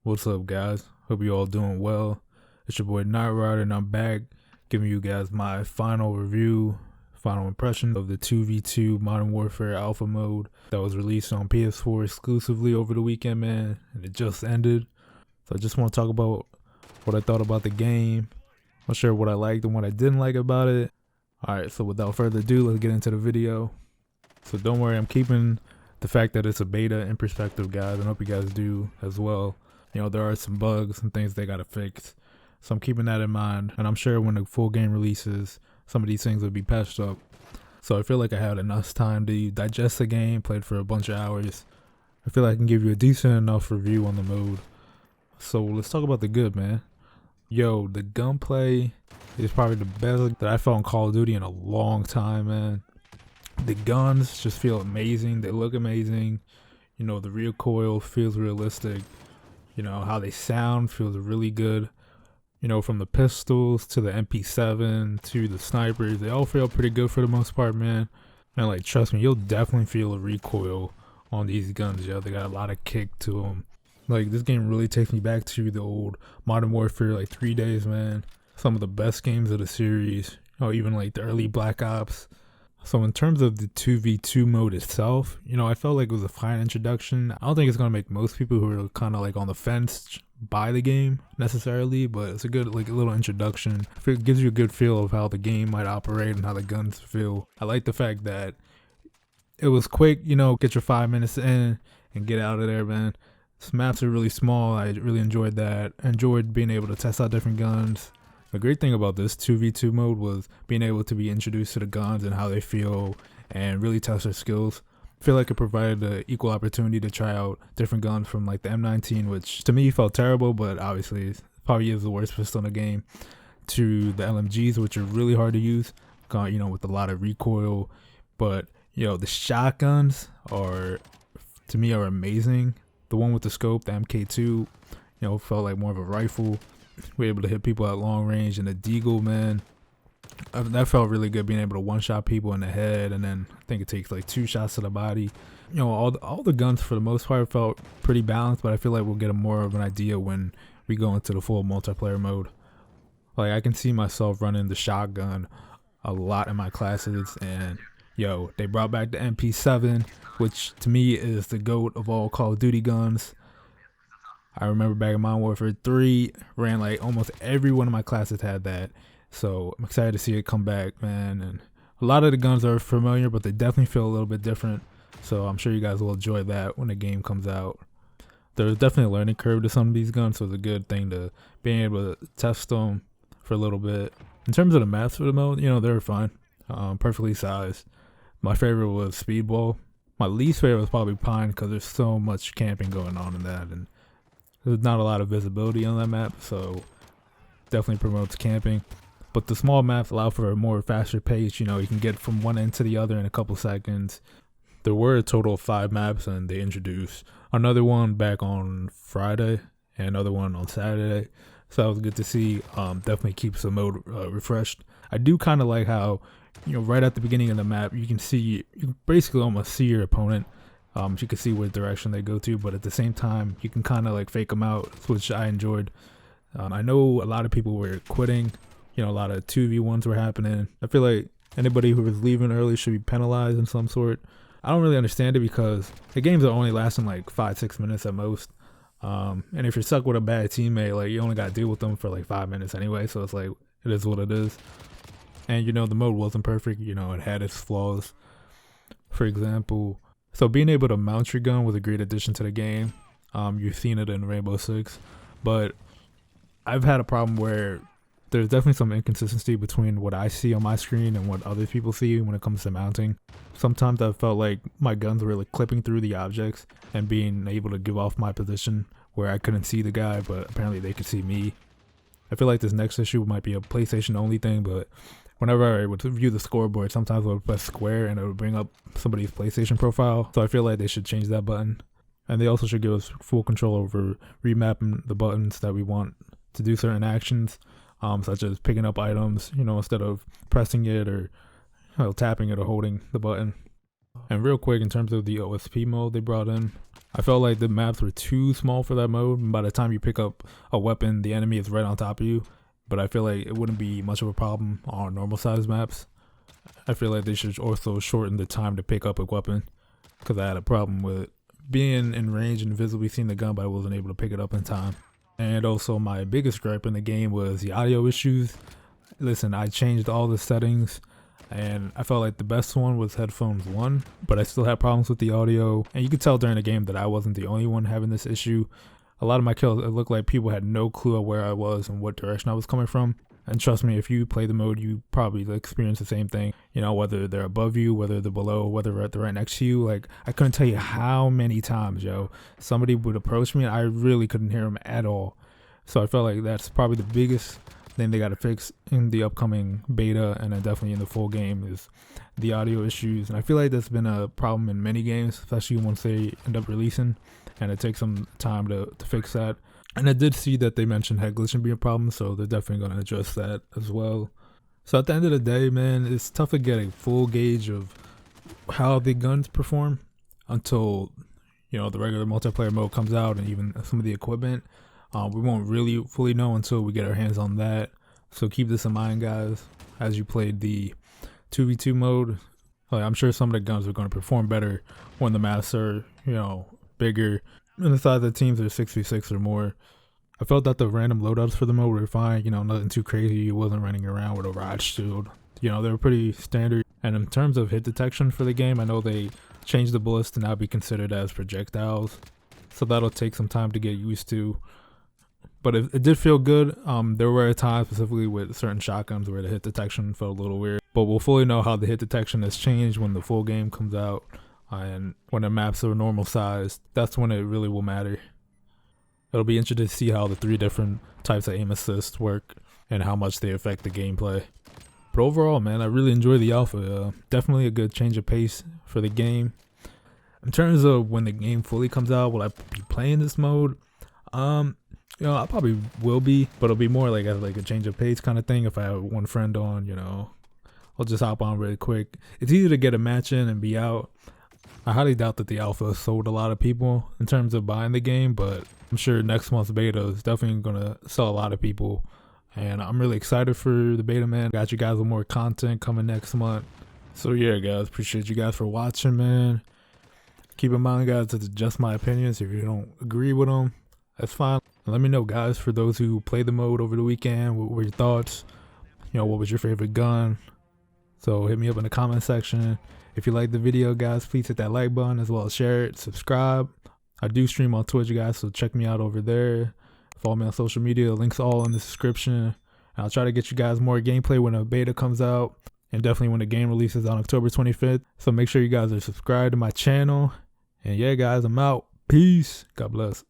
What's up, guys? Hope you all doing well. It's your boy Nightryder, and I'm back giving you guys my final review, final impression of the 2v2 Modern Warfare Alpha mode that was released on PS4 exclusively over the weekend, man, and it just ended. So I just want to talk about what I thought about the game. I'll share what I liked and what I didn't like about it. Alright, so without further ado, let's get into the video. So don't worry, I'm keeping the fact that it's a beta in perspective, guys. I hope you guys do as well. You know, there are some bugs and things they gotta fix, so I'm keeping that in mind, and I'm sure when the full game releases, some of these things will be patched up. So I feel like I had enough time to digest the game, played for a bunch of hours. I feel like I can give you a decent enough review on the mode. So let's talk about the good, man. Yo, the gunplay is probably the best that I felt in Call of Duty in a long time, man. The guns just feel amazing, they look amazing. You know, the recoil feels realistic. You know, how they sound feels really good. You know, from the pistols to the MP7 to the snipers, they all feel pretty good for the most part, man. And like, trust me, you'll definitely feel a recoil on these guns, yo. They got a lot of kick to them. Like, this game really takes me back to the old Modern Warfare, like 3 days, man. Some of the best games of the series. You know, even like the early Black Ops. So in terms of the 2v2 mode itself, you know, I felt like it was a fine introduction. I don't think it's going to make most people who are kind of like on the fence buy the game necessarily, but it's a good, like, a little introduction. It gives you a good feel of how the game might operate and how the guns feel. I like the fact that it was quick, you know, get your 5 minutes in and get out of there, man. These maps are really small. I really enjoyed that. I enjoyed being able to test out different guns. The great thing about this 2v2 mode was being able to be introduced to the guns and how they feel and really test their skills. I feel like it provided an equal opportunity to try out different guns, from like the M19, which to me felt terrible, but obviously it probably is the worst pistol in the game, to the LMGs, which are really hard to use, you know, with a lot of recoil. But, you know, the shotguns are, to me, are amazing. The one with the scope, the MK2, you know, felt like more of a rifle. We were able to hit people at long range, and the Deagle, man, that felt really good, being able to one-shot people in the head, and then I think it takes like 2 shots to the body. You know, all the guns for the most part felt pretty balanced, but I feel like we'll get more of an idea when we go into the full multiplayer mode. Like, I can see myself running the shotgun a lot in my classes, and yo, they brought back the MP7, which to me is the GOAT of all Call of Duty guns. I remember back in Modern Warfare 3, ran like almost every one of my classes had that. So I'm excited to see it come back, man. And a lot of the guns are familiar, but they definitely feel a little bit different. So I'm sure you guys will enjoy that when the game comes out. There's definitely a learning curve to some of these guns, so it's a good thing to being able to test them for a little bit. In terms of the maps for the mode, you know, they were fine. Perfectly sized. My favorite was Speedball. My least favorite was probably Pine, because there's so much camping going on in that, and there's not a lot of visibility on that map, so definitely promotes camping. But the small maps allow for a more faster pace. You know, you can get from one end to the other in a couple seconds. There were a total of 5 maps, and they introduced another one back on Friday and another one on Saturday. So that was good to see. Definitely keeps the mode refreshed. I do kind of like how, you know, right at the beginning of the map, you can basically almost see your opponent. You can see what direction they go to, but at the same time, you can kind of like fake them out, which I enjoyed. I know a lot of people were quitting. You know, a lot of 2v1s were happening. I feel like anybody who was leaving early should be penalized in some sort. I don't really understand it, because the games are only lasting like 5-6 minutes at most. And if you're stuck with a bad teammate, like, you only got to deal with them for like 5 minutes anyway. So it's like, it is what it is. And, you know, the mode wasn't perfect. You know, it had its flaws. For example, so being able to mount your gun was a great addition to the game. You've seen it in Rainbow Six, but I've had a problem where there's definitely some inconsistency between what I see on my screen and what other people see when it comes to mounting. Sometimes I felt like my guns were like clipping through the objects and being able to give off my position where I couldn't see the guy, but apparently they could see me. I feel like this next issue might be a PlayStation only thing, but whenever I would view the scoreboard, sometimes I would press square and it would bring up somebody's PlayStation profile. So I feel like they should change that button. And they also should give us full control over remapping the buttons that we want to do certain actions, such as picking up items, you know, instead of pressing it or, you know, tapping it or holding the button. And real quick, in terms of the OSP mode they brought in, I felt like the maps were too small for that mode. And by the time you pick up a weapon, the enemy is right on top of you. But I feel like it wouldn't be much of a problem on normal size maps. I feel like they should also shorten the time to pick up a weapon, because I had a problem with being in range and visibly seeing the gun, but I wasn't able to pick it up in time. And also my biggest gripe in the game was the audio issues. Listen, I changed all the settings and I felt like the best one was headphones 1, but I still had problems with the audio. And you could tell during the game that I wasn't the only one having this issue. A lot of my kills, it looked like people had no clue of where I was and what direction I was coming from. And trust me, if you play the mode, you probably experience the same thing. You know, whether they're above you, whether they're below, whether they're right next to you. Like, I couldn't tell you how many times, somebody would approach me and I really couldn't hear them at all. So I felt like that's probably the biggest thing they got to fix in the upcoming beta, and then definitely in the full game, is the audio issues. And I feel like that's been a problem in many games, especially once they end up releasing, and it takes some time to fix that. And I did see that they mentioned head glitching being a problem, so they're definitely going to address that as well. So at the end of the day, man, it's tough to get a full gauge of how the guns perform until, the regular multiplayer mode comes out, and even some of the equipment. We won't really fully know until we get our hands on that. So keep this in mind, guys, as you played the 2v2 mode. Like, I'm sure some of the guns are going to perform better when the maps are, bigger. And the size of the teams are 6v6 or more. I felt that the random loadouts for the mode were fine, nothing too crazy. It wasn't running around with a riot shield. They were pretty standard. And in terms of hit detection for the game, I know they changed the bullets to now be considered as projectiles. So that'll take some time to get used to. But it did feel good. There were times specifically with certain shotguns where the hit detection felt a little weird. But we'll fully know how the hit detection has changed when the full game comes out. And when the maps are normal sized, that's when it really will matter. It'll be interesting to see how the 3 different types of aim assist work and how much they affect the gameplay. But overall, man, I really enjoy the alpha. Definitely a good change of pace for the game. In terms of when the game fully comes out, will I be playing this mode? I probably will be, but it'll be more like a change of pace kind of thing. If I have one friend on, I'll just hop on really quick. It's easy to get a match in and be out. I highly doubt that the alpha sold a lot of people in terms of buying the game, but I'm sure next month's beta is definitely going to sell a lot of people. And I'm really excited for the beta, man. Got you guys with more content coming next month. So yeah, guys, appreciate you guys for watching, man. Keep in mind, guys, it's just my opinions. If you don't agree with them, that's fine. Let me know, guys, for those who played the mode over the weekend, what were your thoughts? What was your favorite gun? So hit me up in the comment section. If you like the video, guys, please hit that like button, as well as share it, subscribe. I do stream on Twitch, guys, so check me out over there. Follow me on social media. Links all in the description. And I'll try to get you guys more gameplay when a beta comes out, and definitely when the game releases on October 25th. So make sure you guys are subscribed to my channel. And yeah, guys, I'm out. Peace. God bless.